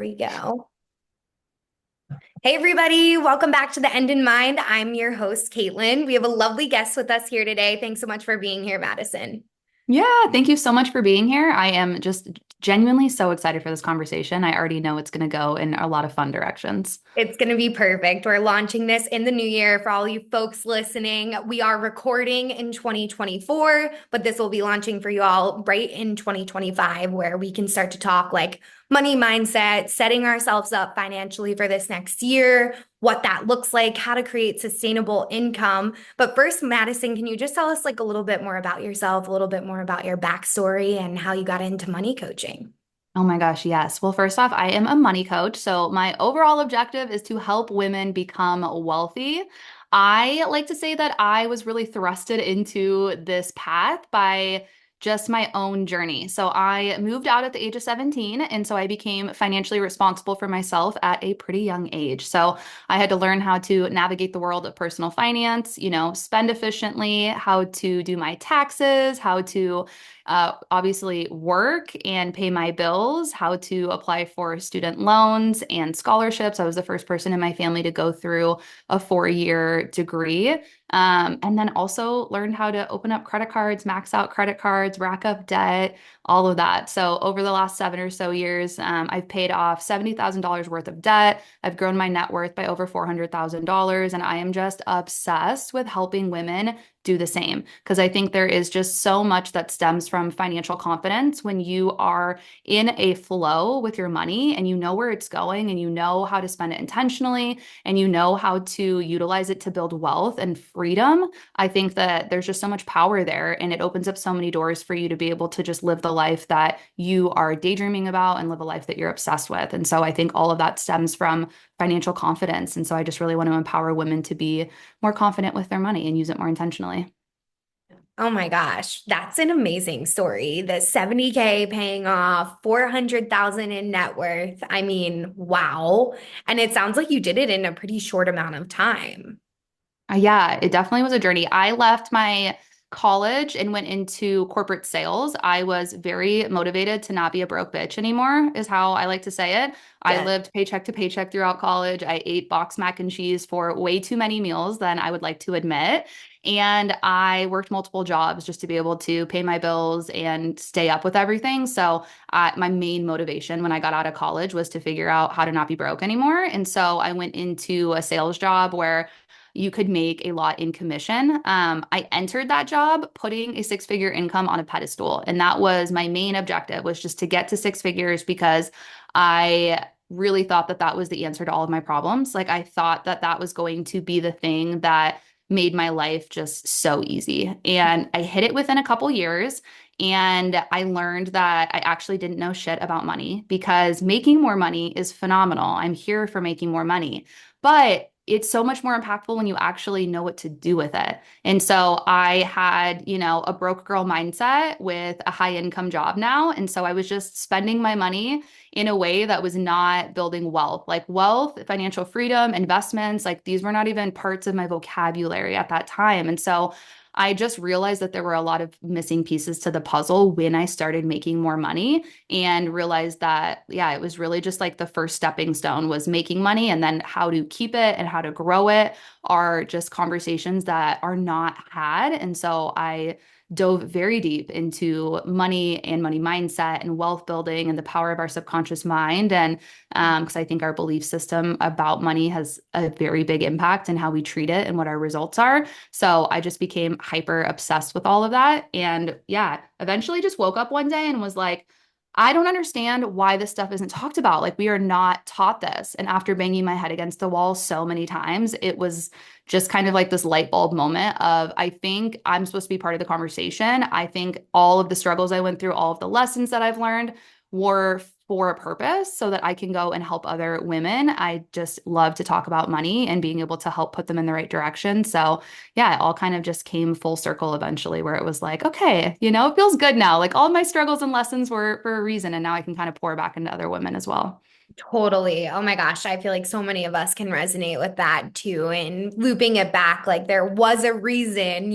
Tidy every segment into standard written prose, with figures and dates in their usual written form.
we go. Hey, everybody. Welcome back to The End in Mind. I'm your host, Caitlin. We have a lovely guest with us here today. Thanks so much for being here, Madison. Yeah, thank you so much for being here. I am just genuinely so excited for this conversation. I already know it's going to go in a lot of fun directions. It's going to be perfect. We're launching this in the new year for all you folks listening. We are recording in 2024, but this will be launching for you all right in 2025, where we can start to talk like money mindset, setting ourselves up financially for this next year, what that looks like, how to create sustainable income. But first, Madison, can you just tell us like a little bit more about yourself, a little bit more about your backstory and how you got into money coaching? Oh my gosh, yes. Well, first off, I am a money coach. So my overall objective is to help women become wealthy. I like to say that I was really thrusted into this path by just my own journey. So I moved out at the age of 17, and so I became financially responsible for myself at a pretty young age. So I had to learn how to navigate the world of personal finance, spend efficiently, how to do my taxes, how to obviously work and pay my bills, how to apply for student loans and scholarships. I was the first person in my family to go through a 4-year degree. And then also learned how to open up credit cards, max out credit cards, rack up debt, all of that. So over the last 7 or so years, I've paid off $70,000 worth of debt. I've grown my net worth by over $400,000. And I am just obsessed with helping women do the same because I think there is just so much that stems from financial confidence when you are in a flow with your money and you know where it's going and you know how to spend it intentionally and you know how to utilize it to build wealth and freedom. I think that there's just so much power there and it opens up so many doors for you to be able to just live the life that you are daydreaming about and live a life that you're obsessed with. And so I think all of that stems from financial confidence. And so I just really want to empower women to be more confident with their money and use it more intentionally. Oh my gosh, that's an amazing story. The 70K paying off, 400,000 in net worth. I mean, wow. And it sounds like you did it in a pretty short amount of time. Yeah, it definitely was a journey. I left my college and went into corporate sales. I was very motivated to not be a broke bitch anymore, is how I like to say it. I Yeah. lived paycheck to paycheck throughout college. I ate box mac and cheese for way too many meals than I would like to admit. And I worked multiple jobs just to be able to pay my bills and stay up with everything. So, my main motivation when I got out of college was to figure out how to not be broke anymore. And so I went into a sales job where you could make a lot in commission. I entered that job putting a six-figure income on a pedestal, and that was my main objective was just to get to six figures because I really thought that that was the answer to all of my problems. Like I thought that that was going to be the thing that made my life just so easy. And I hit it within a couple years. And I learned that I actually didn't know shit about money because making more money is phenomenal. I'm here for making more money. But it's so much more impactful when you actually know what to do with it. And so I had, a broke girl mindset with a high income job now. And so I was just spending my money in a way that was not building wealth, like wealth, financial freedom, investments, like these were not even parts of my vocabulary at that time. And so I just realized that there were a lot of missing pieces to the puzzle when I started making more money and realized that, yeah, it was really just like the first stepping stone was making money and then how to keep it and how to grow it are just conversations that are not had. And so I dove very deep into money and money mindset and wealth building and the power of our subconscious mind. And because I think our belief system about money has a very big impact in how we treat it and what our results are. So I just became hyper obsessed with all of that. And yeah, eventually just woke up one day and was like, I don't understand why this stuff isn't talked about. Like, we are not taught this. And after banging my head against the wall so many times, it was just kind of like this light bulb moment of, I think I'm supposed to be part of the conversation. I think all of the struggles I went through, all of the lessons that I've learned were for a purpose so that I can go and help other women. I just love to talk about money and being able to help put them in the right direction. So yeah, it all kind of just came full circle eventually where it was like, okay, it feels good now. Like all of my struggles and lessons were for a reason. And now I can kind of pour back into other women as well. Totally. Oh my gosh. I feel like so many of us can resonate with that too. And looping it back, like there was a reason,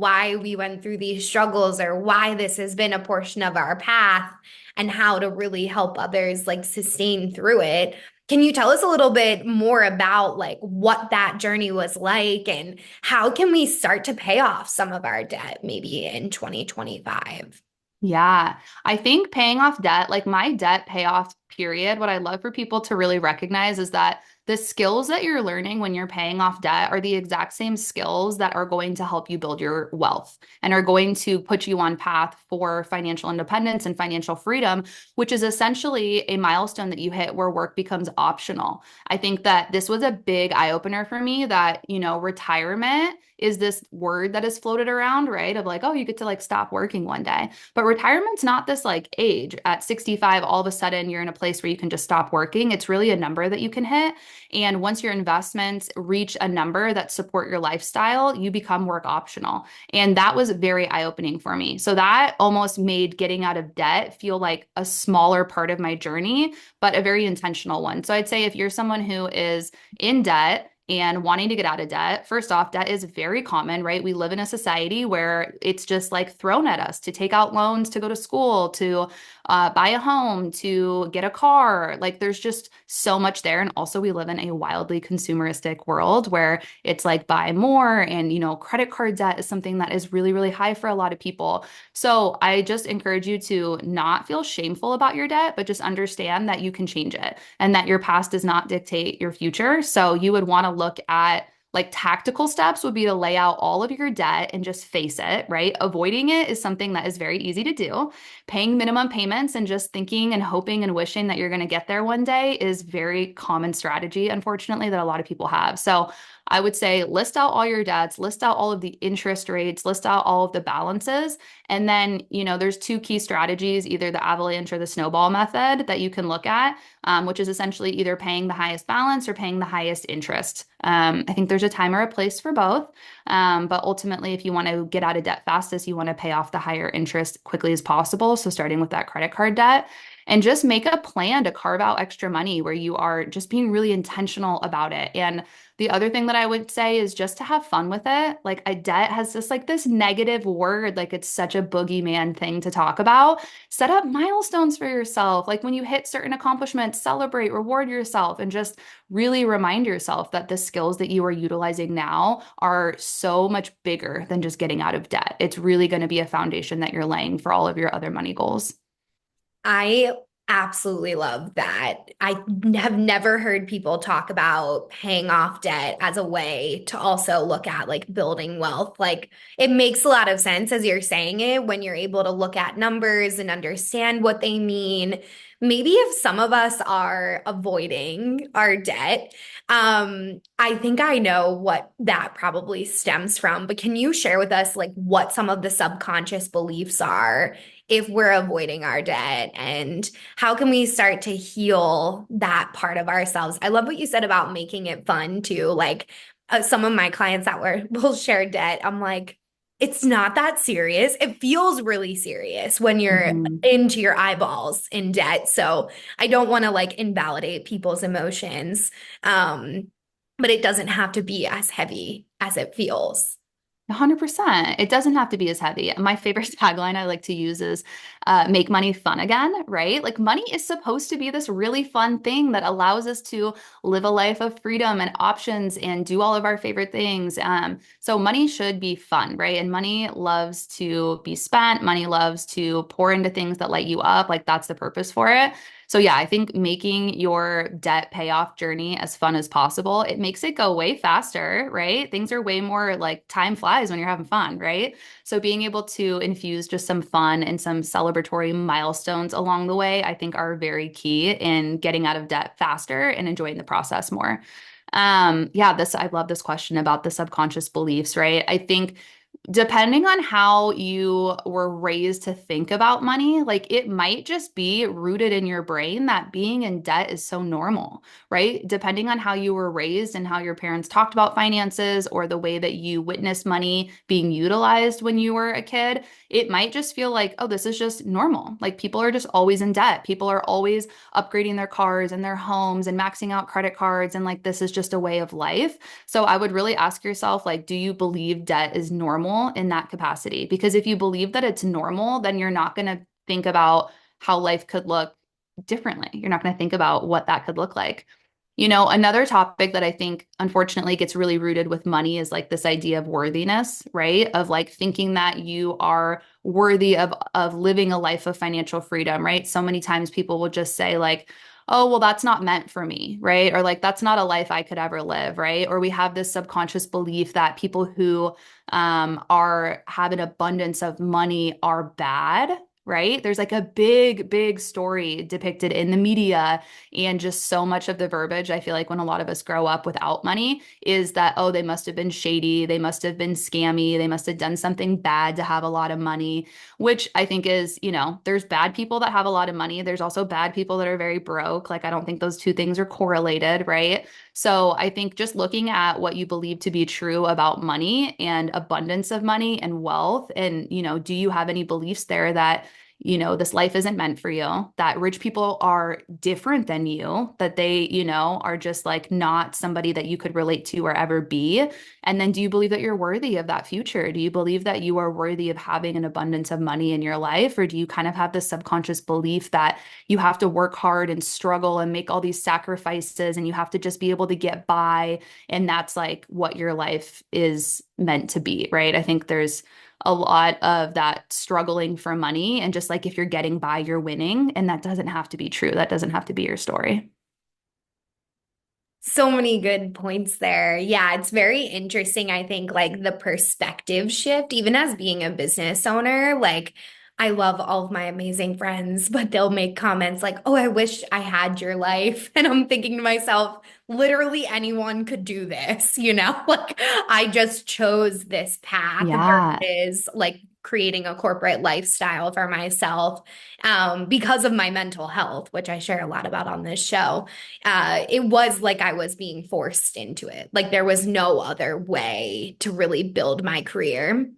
why we went through these struggles or why this has been a portion of our path and how to really help others like sustain through it. Can you tell us a little bit more about like what that journey was like and how can we start to pay off some of our debt maybe in 2025? Yeah, I think paying off debt, like my debt payoff period, what I love for people to really recognize is that the skills that you're learning when you're paying off debt are the exact same skills that are going to help you build your wealth and are going to put you on path for financial independence and financial freedom, which is essentially a milestone that you hit where work becomes optional. I think that this was a big eye opener for me that, retirement is this word that is floated around, right? Of like, oh, you get to like stop working one day. But retirement's not this like age. At 65, all of a sudden you're in a place where you can just stop working. It's really a number that you can hit. And once your investments reach a number that support your lifestyle, you become work optional. And that was very eye-opening for me. So that almost made getting out of debt feel like a smaller part of my journey, but a very intentional one. So I'd say if you're someone who is in debt, and wanting to get out of debt, first off, debt is very common, right? We live in a society where it's just like thrown at us to take out loans to go to school, to buy a home, to get a car. Like there's just so much there. And also, we live in a wildly consumeristic world where it's like buy more. And, credit card debt is something that is really, really high for a lot of people. So I just encourage you to not feel shameful about your debt, but just understand that you can change it and that your past does not dictate your future. So you would want to look at like tactical steps would be to lay out all of your debt and just face it, right? Avoiding it is something that is very easy to do. Paying minimum payments and just thinking and hoping and wishing that you're going to get there one day is very common strategy, unfortunately, that a lot of people have. So I would say list out all your debts, list out all of the interest rates, list out all of the balances. And then, there's two key strategies, either the avalanche or the snowball method that you can look at, which is essentially either paying the highest balance or paying the highest interest. I think there's a time or a place for both. But ultimately, if you want to get out of debt fastest, you want to pay off the higher interest quickly as possible. So starting with that credit card debt. And just make a plan to carve out extra money where you are just being really intentional about it. And the other thing that I would say is just to have fun with it. Like a debt has this negative word, like it's such a boogeyman thing to talk about. Set up milestones for yourself. Like when you hit certain accomplishments, celebrate, reward yourself, and just really remind yourself that the skills that you are utilizing now are so much bigger than just getting out of debt. It's really going to be a foundation that you're laying for all of your other money goals. I absolutely love that. I have never heard people talk about paying off debt as a way to also look at like building wealth. Like it makes a lot of sense as you're saying it when you're able to look at numbers and understand what they mean. Maybe if some of us are avoiding our debt, I think I know what that probably stems from, but can you share with us like what some of the subconscious beliefs are if we're avoiding our debt and how can we start to heal that part of ourselves? I love what you said about making it fun too. Like some of my clients that will share debt, I'm like, it's not that serious. It feels really serious when you're Mhm. into your eyeballs in debt. So I don't want to like invalidate people's emotions. Um, but it doesn't have to be as heavy as it feels. 100%. It doesn't have to be as heavy. My favorite tagline I like to use is make money fun again, right? Like money is supposed to be this really fun thing that allows us to live a life of freedom and options and do all of our favorite things. So money should be fun, right? And money loves to be spent. Money loves to pour into things that light you up. Like that's the purpose for it. So yeah, I think making your debt payoff journey as fun as possible, it makes it go way faster, right? Things are way more like time flies when you're having fun, right? So being able to infuse just some fun and some celebratory milestones along the way, I think are very key in getting out of debt faster and enjoying the process more. Yeah, I love this question about the subconscious beliefs, right? I think depending on how you were raised to think about money, like it might just be rooted in your brain that being in debt is so normal, right? Depending on how you were raised and how your parents talked about finances or the way that you witnessed money being utilized when you were a kid, it might just feel like, oh, this is just normal. Like people are just always in debt. People are always upgrading their cars and their homes and maxing out credit cards. And like this is just a way of life. So I would really ask yourself, like, do you believe debt is normal in that capacity? Because if you believe that it's normal, then you're not going to think about how life could look differently. You're not going to think about what that could look like. Another topic that I think unfortunately gets really rooted with money is like this idea of worthiness, right? Of like thinking that you are worthy of living a life of financial freedom, right? So many times people will just say like, oh, well, that's not meant for me, right? Or like, that's not a life I could ever live, right? Or we have this subconscious belief that people who have an abundance of money are bad, right? There's like a big, big story depicted in the media and just so much of the verbiage. I feel like when a lot of us grow up without money is that, oh, they must have been shady. They must have been scammy. They must have done something bad to have a lot of money, which I think is, there's bad people that have a lot of money. There's also bad people that are very broke. Like, I don't think those two things are correlated, right? So I think just looking at what you believe to be true about money and abundance of money and wealth, and, do you have any beliefs there that this life isn't meant for you, that rich people are different than you, that they, are just like not somebody that you could relate to or ever be. And then do you believe that you're worthy of that future? Do you believe that you are worthy of having an abundance of money in your life? Or do you kind of have this subconscious belief that you have to work hard and struggle and make all these sacrifices and you have to just be able to get by? And that's like what your life is meant to be, right? I think there's a lot of that struggling for money and just like if you're getting by, you're winning. And that doesn't have to be true. That doesn't have to be your story. So many good points there. Yeah, it's very interesting. I think like the perspective shift, even as being a business owner, like I love all of my amazing friends, but they'll make comments like, oh, I wish I had your life. And I'm thinking to myself, literally anyone could do this, Like I just chose this path Yeah. versus like creating a corporate lifestyle for myself because of my mental health, which I share a lot about on this show. It was like I was being forced into it. Like there was no other way to really build my career.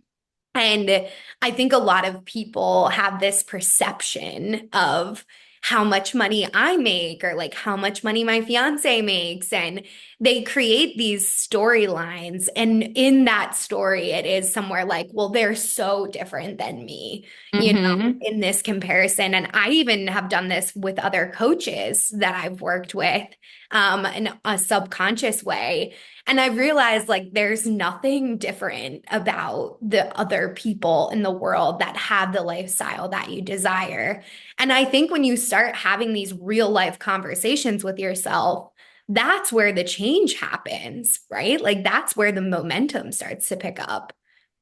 And I think a lot of people have this perception of how much money I make or like how much money my fiance makes. And they create these storylines. And in that story, it is somewhere like, well, they're so different than me, Hmm. in this comparison. And I even have done this with other coaches that I've worked with in a subconscious way. And I realized like there's nothing different about the other people in the world that have the lifestyle that you desire. And I think when you start having these real life conversations with yourself, that's where the change happens, right? Like that's where the momentum starts to pick up.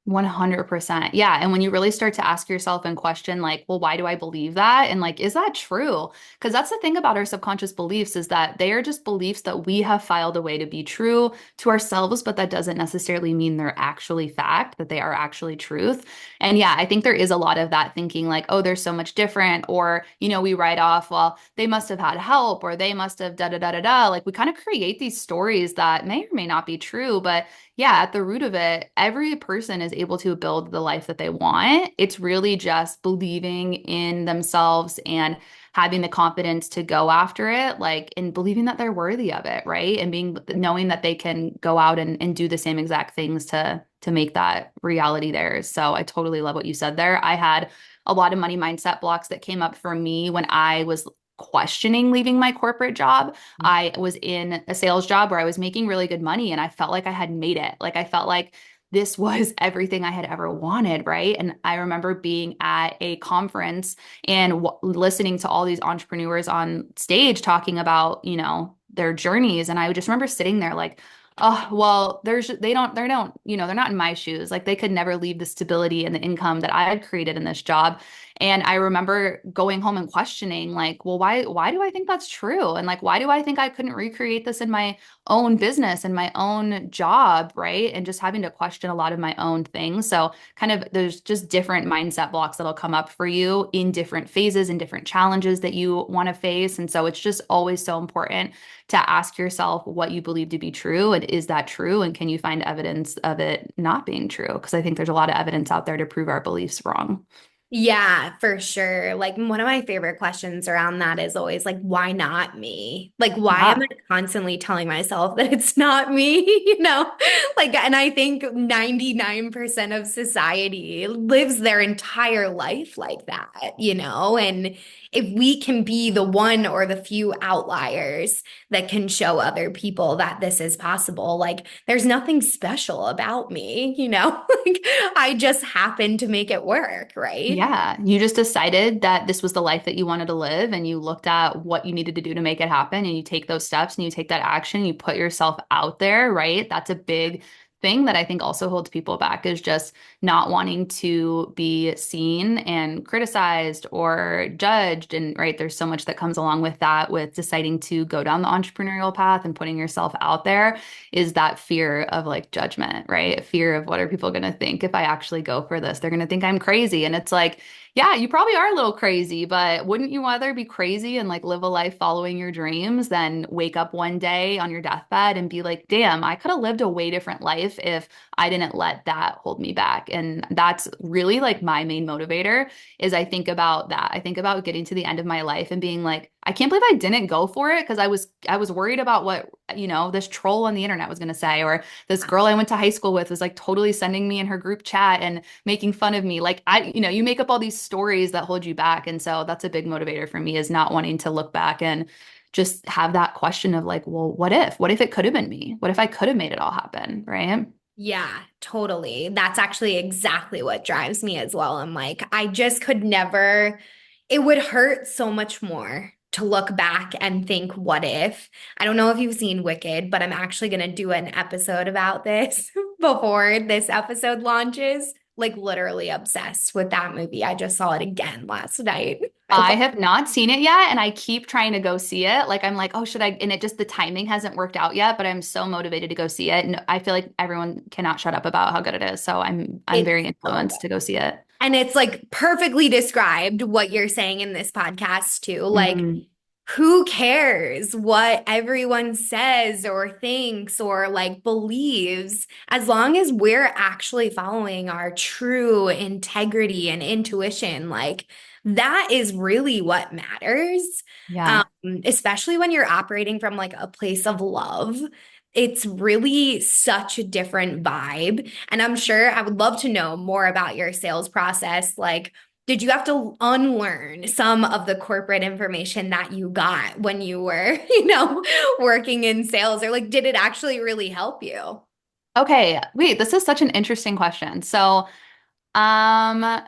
100%. Yeah. And when you really start to ask yourself and question, like, well, why do I believe that? And like, is that true? Because that's the thing about our subconscious beliefs is that they are just beliefs that we have filed away to be true to ourselves, but that doesn't necessarily mean they're actually fact, that they are actually truth. And yeah, I think there is a lot of that thinking like, oh, they're so much different. Or, we write off, well, they must have had help or they must have da da da da da. Like we kind of create these stories that may or may not be true, but yeah, at the root of it, every person is able to build the life that they want. It's really just believing in themselves and having the confidence to go after it, like, and believing that they're worthy of it, right? And knowing that they can go out and do the same exact things to make that reality theirs. So I totally love what you said there. I had a lot of money mindset blocks that came up for me when I was questioning leaving my corporate job. I was in a sales job where I was making really good money and I felt like I had made it. Like I felt like this was everything I had ever wanted, right? And I remember being at a conference and listening to all these entrepreneurs on stage talking about, their journeys. And I just remember sitting there like, oh, well, they're not in my shoes. Like they could never leave the stability and the income that I had created in this job. And I remember going home and questioning like, well, why do I think that's true? And like, why do I think I couldn't recreate this in my own business and my own job, right? And just having to question a lot of my own things. So kind of there's just different mindset blocks that'll come up for you in different phases and different challenges that you want to face. And so it's just always so important to ask yourself what you believe to be true, and is that true? And can you find evidence of it not being true? Because I think there's a lot of evidence out there to prove our beliefs wrong. Yeah, for sure. Like one of my favorite questions around that is always like, why not me? Like, why am Yeah. I constantly telling myself that it's not me? You know, like, and I think 99% of society lives their entire life like that, you know? And if we can be the one or the few outliers that can show other people that this is possible, like, there's nothing special about me, you know? Like, I just happen to make it work, right? Yeah, you just decided that this was the life that you wanted to live, and you looked at what you needed to do to make it happen, and you take those steps and you take that action, you put yourself out there, right? That's a big thing that I think also holds people back, is just not wanting to be seen and criticized or judged. And right, there's so much that comes along with that, with deciding to go down the entrepreneurial path and putting yourself out there, is that fear of like judgment, right? Fear of what are people going to think if I actually go for this? They're going to think I'm crazy. And it's like, yeah, you probably are a little crazy, but wouldn't you rather be crazy and like live a life following your dreams than wake up one day on your deathbed and be like, damn, I could have lived a way different life if I didn't let that hold me back? And that's really like my main motivator, is I think about that. I think about getting to the end of my life and being like, I can't believe I didn't go for it because I was worried about what, this troll on the internet was going to say, or this girl I went to high school with was like totally sending me in her group chat and making fun of me. Like you make up all these stories that hold you back. And so that's a big motivator for me, is not wanting to look back and just have that question of like, well, what if? What if it could have been me? What if I could have made it all happen? Right? Yeah, totally. That's actually exactly what drives me as well. I'm like, I just could never, it would hurt so much more to look back and think, what if? I don't know if you've seen Wicked, but I'm actually going to do an episode about this before this episode launches. Like, literally obsessed with that movie. I just saw it again last night. I I love have not seen it yet, and I keep trying to go see it. Like I'm like, oh, should I? And it just, the timing hasn't worked out yet, but I'm so motivated to go see it. And I feel like everyone cannot shut up about how good it is. So I'm it. very influenced to go see it. And it's like perfectly described what you're saying in this podcast too. Like, Mhm. who cares what everyone says or thinks or like believes, as long as we're actually following our true integrity and intuition? Like, that is really what matters. Yeah. Especially when you're operating from like a place of love. It's really such a different vibe. And I'm sure I would love to know more about your sales process. Like, did you have to unlearn some of the corporate information that you got when you were, working in sales? Or like, did it actually really help you? Okay. Wait, this is such an interesting question. So Um,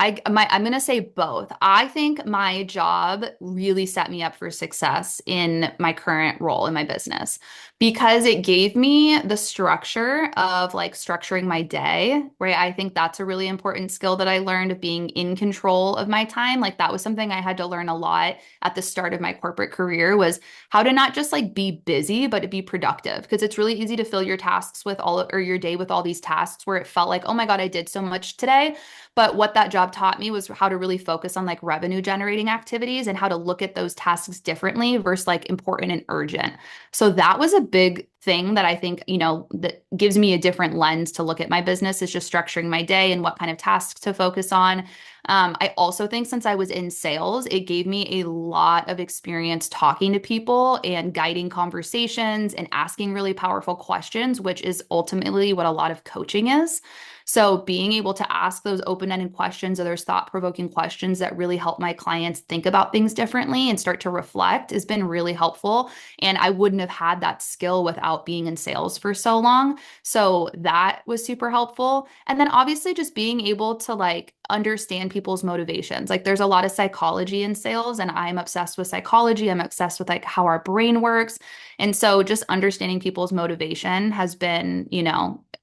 I'm gonna say both. I think my job really set me up for success in my current role in my business, because it gave me the structure of like structuring my day, right? I think that's a really important skill that I learned, of being in control of my time. Like that was something I had to learn a lot at the start of my corporate career, was how to not just like be busy, but to be productive. Because it's really easy to fill your tasks with all, or your day with all these tasks where it felt like, oh my God, I did so much today. But what that job taught me was how to really focus on like revenue generating activities, and how to look at those tasks differently versus like important and urgent. So that was a big thing that I think, that gives me a different lens to look at my business, is just structuring my day and what kind of tasks to focus on. I also think since I was in sales, it gave me a lot of experience talking to people and guiding conversations and asking really powerful questions, which is ultimately what a lot of coaching is. So being able to ask those open-ended questions, or those thought-provoking questions that really help my clients think about things differently and start to reflect, has been really helpful. And I wouldn't have had that skill without being in sales for so long. So that was super helpful. And then obviously just being able to like understand people's motivations. Like there's a lot of psychology in sales, and I'm obsessed with psychology. I'm obsessed with like how our brain works. And so just understanding people's motivation has been,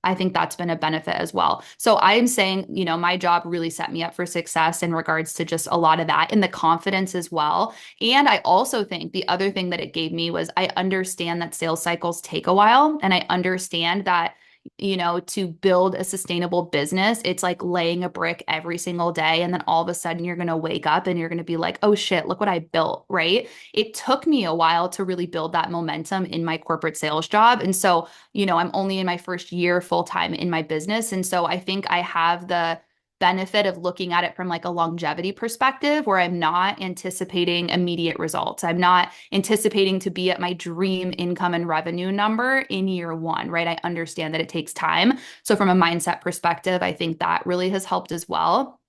I think that's been a benefit as well. So I'm saying, my job really set me up for success in regards to just a lot of that and the confidence as well. And I also think the other thing that it gave me was I understand that sales cycles take a while. And I understand that, to build a sustainable business, it's like laying a brick every single day. And then all of a sudden you're going to wake up and you're going to be like, oh shit, look what I built, right? It took me a while to really build that momentum in my corporate sales job. And so, I'm only in my first year full time in my business. And so I think I have the benefit of looking at it from like a longevity perspective where I'm not anticipating immediate results. I'm not anticipating to be at my dream income and revenue number in year one, right? I understand that it takes time. So from a mindset perspective, I think that really has helped as well.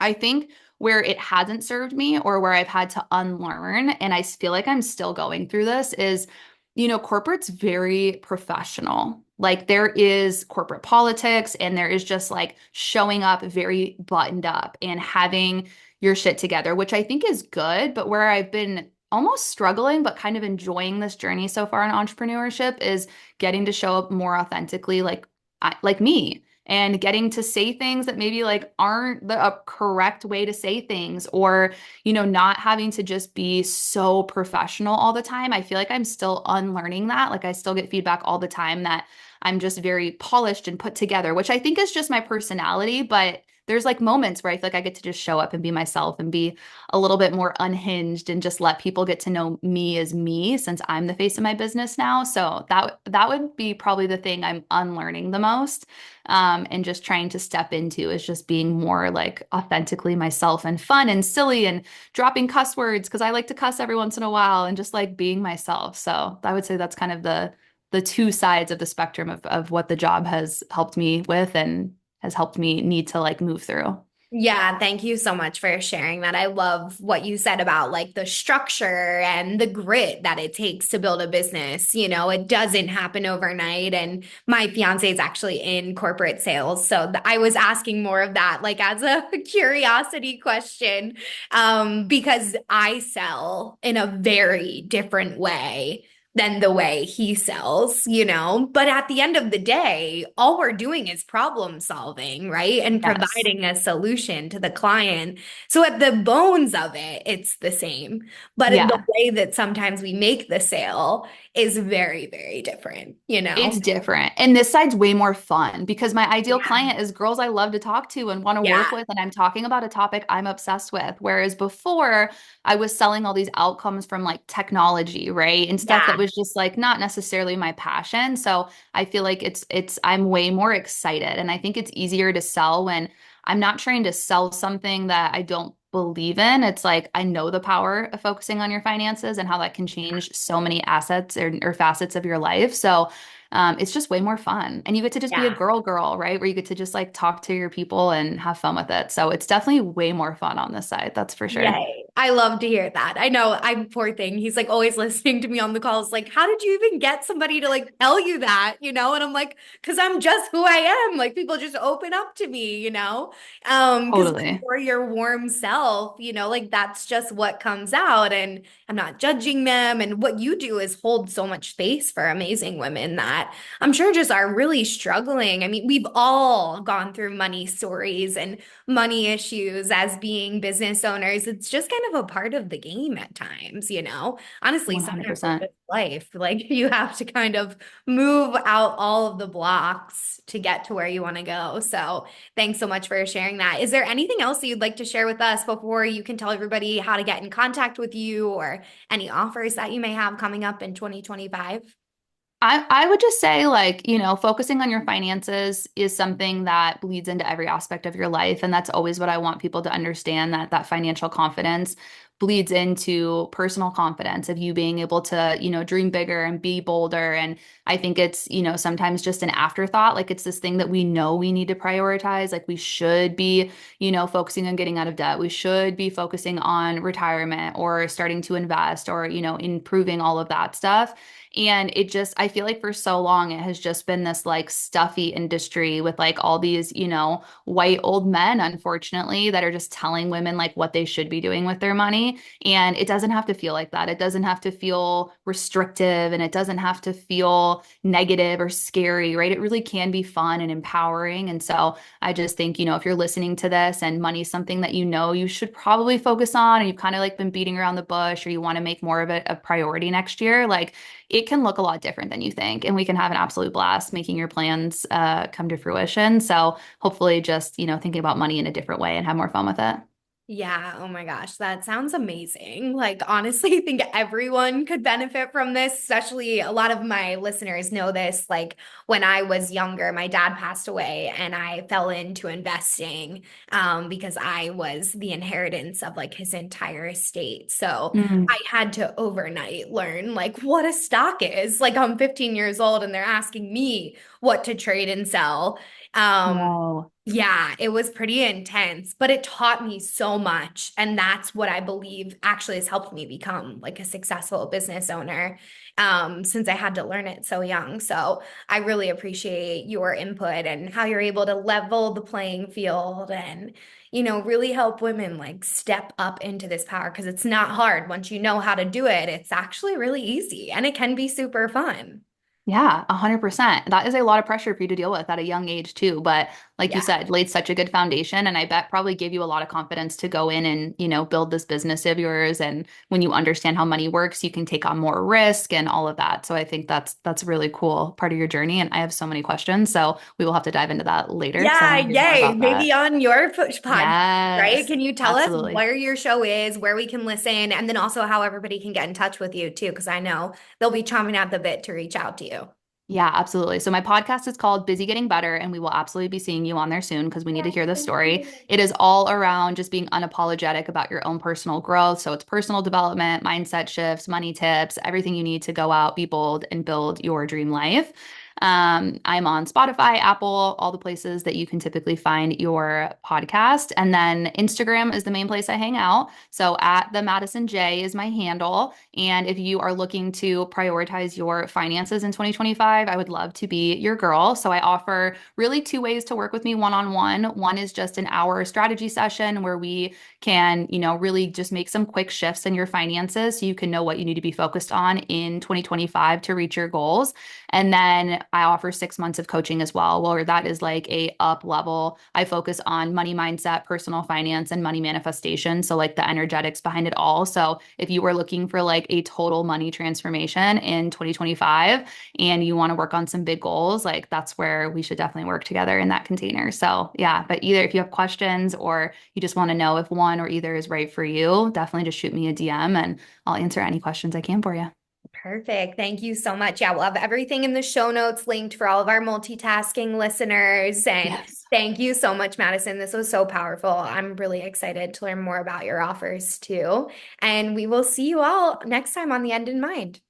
I think where it hasn't served me or where I've had to unlearn, and I feel like I'm still going through this, is, corporate's very professional. Like there is corporate politics and there is just like showing up very buttoned up and having your shit together, which I think is good. But where I've been almost struggling, but kind of enjoying this journey so far in entrepreneurship is getting to show up more authentically, like me and getting to say things that maybe like aren't the correct way to say things or, not having to just be so professional all the time. I feel like I'm still unlearning that. Like I still get feedback all the time that I'm just very polished and put together, which I think is just my personality, but there's like moments where I feel like I get to just show up and be myself and be a little bit more unhinged and just let people get to know me as me since I'm the face of my business now. So that would be probably the thing I'm unlearning the most, and just trying to step into is just being more like authentically myself and fun and silly and dropping cuss words because I like to cuss every once in a while and just like being myself. So I would say that's kind of the two sides of the spectrum of what the job has helped me with and has helped me need to like move through. Yeah, thank you so much for sharing that. I love what you said about like the structure and the grit that it takes to build a business. It doesn't happen overnight. And my fiance is actually in corporate sales. So I was asking more of that, like as a curiosity question, because I sell in a very different way than the way he sells. But at the end of the day, all we're doing is problem solving, right? And Yes. providing a solution to the client. So at the bones of it, it's the same. But the Yeah. way that sometimes we make the sale is very, very different? It's different. And this side's way more fun because my ideal Yeah. client is girls I love to talk to and want to work Yeah. with. And I'm talking about a topic I'm obsessed with. Whereas before, I was selling all these outcomes from like technology, right? And stuff that Yeah. was just like not necessarily my passion. So I feel like I'm way more excited. And I think it's easier to sell when I'm not trying to sell something that I don't believe in. It's like I know the power of focusing on your finances and how that can change so many assets or facets of your life. So it's just way more fun. And you get to just be a Yeah. girl, right? Where you get to just like talk to your people and have fun with it. So it's definitely way more fun on this side. That's for sure. Yay. I love to hear that. I know I'm poor thing. He's like always listening to me on the calls. Like, how did you even get somebody to like tell you that? And I'm like, because I'm just who I am. Like people just open up to me. Because when Totally. you're your warm self, like that's just what comes out. And I'm not judging them. And what you do is hold so much space for amazing women that I'm sure just are really struggling. I mean, we've all gone through money stories and money issues as being business owners. It's just kind of a part of the game at times. Honestly, sometimes it's 100%. just life. Like you have to kind of move out all of the blocks to get to where you want to go. So thanks so much for sharing that. Is there anything else that you'd like to share with us before you can tell everybody how to get in contact with you or any offers that you may have coming up in 2025? I would just say, like, focusing on your finances is something that bleeds into every aspect of your life. And that's always what I want people to understand that financial confidence bleeds into personal confidence of you being able to, dream bigger and be bolder. And I think it's, sometimes just an afterthought. Like it's this thing that we know we need to prioritize. Like we should be, focusing on getting out of debt. We should be focusing on retirement or starting to invest or, improving all of that stuff. And I feel like for so long, it has just been this like stuffy industry with like all these, white old men, unfortunately, that are just telling women like what they should be doing with their money. journey. And it doesn't have to feel like that. It doesn't have to feel restrictive, and it doesn't have to feel negative or scary, right? It really can be fun and empowering. And so I just think, if you're listening to this and money is something that you should probably focus on, and you've kind of like been beating around the bush, or you want to make more of it a priority next year, like it can look a lot different than you think. And we can have an absolute blast making your plans come to fruition. So hopefully just, thinking about money in a different way and have more fun with it. Yeah, oh my gosh, that sounds amazing. Like, honestly, I think everyone could benefit from this, especially a lot of my listeners know this. Like, when I was younger, my dad passed away and I fell into investing because I was the inheritance of like his entire estate. So Mm. I had to overnight learn like what a stock is. Like, I'm 15 years old and they're asking me what to trade and sell. Um, Whoa. yeah, it was pretty intense, but it taught me so much. And that's what I believe actually has helped me become like a successful business owner, since I had to learn it so young. So I really appreciate your input and how you're able to level the playing field and, really help women like step up into this power because it's not hard. Once you know how to do it, it's actually really easy and it can be super fun. Yeah, 100%. That is a lot of pressure for you to deal with at a young age too. But like you Yeah. said, laid such a good foundation, and I bet probably give you a lot of confidence to go in and, build this business of yours. And when you understand how money works, you can take on more risk and all of that. So I think that's a really cool part of your journey. And I have so many questions. So we will have to dive into that later because I Yeah, want to hear more yay. about Maybe that. on your push podcast, right? Yes, Can you tell us absolutely. where your show is, where we can listen, and then also how everybody can get in touch with you too? Because I know they'll be chomping at the bit to reach out to you. Yeah, absolutely. So my podcast is called Busy Getting Better, and we will absolutely be seeing you on there soon because we need to hear this story. It is all around just being unapologetic about your own personal growth. So it's personal development, mindset shifts, money tips, everything you need to go out, be bold, and build your dream life. I'm on Spotify, Apple, all the places that you can typically find your podcast. And then Instagram is the main place I hang out. So at the Madison J is my handle. And if you are looking to prioritize your finances in 2025, I would love to be your girl. So I offer really two ways to work with me one-on-one. One is just an hour strategy session where we can, really just make some quick shifts in your finances so you can know what you need to be focused on in 2025 to reach your goals. And then I offer 6 months of coaching as well, where that is like a up level. I focus on money mindset, personal finance, and money manifestation. So like the energetics behind it all. So if you were looking for like a total money transformation in 2025 and you want to work on some big goals, like that's where we should definitely work together in that container. So yeah, but either if you have questions or you just want to know if one or either is right for you, definitely just shoot me a DM and I'll answer any questions I can for you. Perfect. Thank you so much. Yeah, we'll have everything in the show notes linked for all of our multitasking listeners. And Yes. thank you so much, Madison. This was so powerful. I'm really excited to learn more about your offers too. And we will see you all next time on The End in Mind.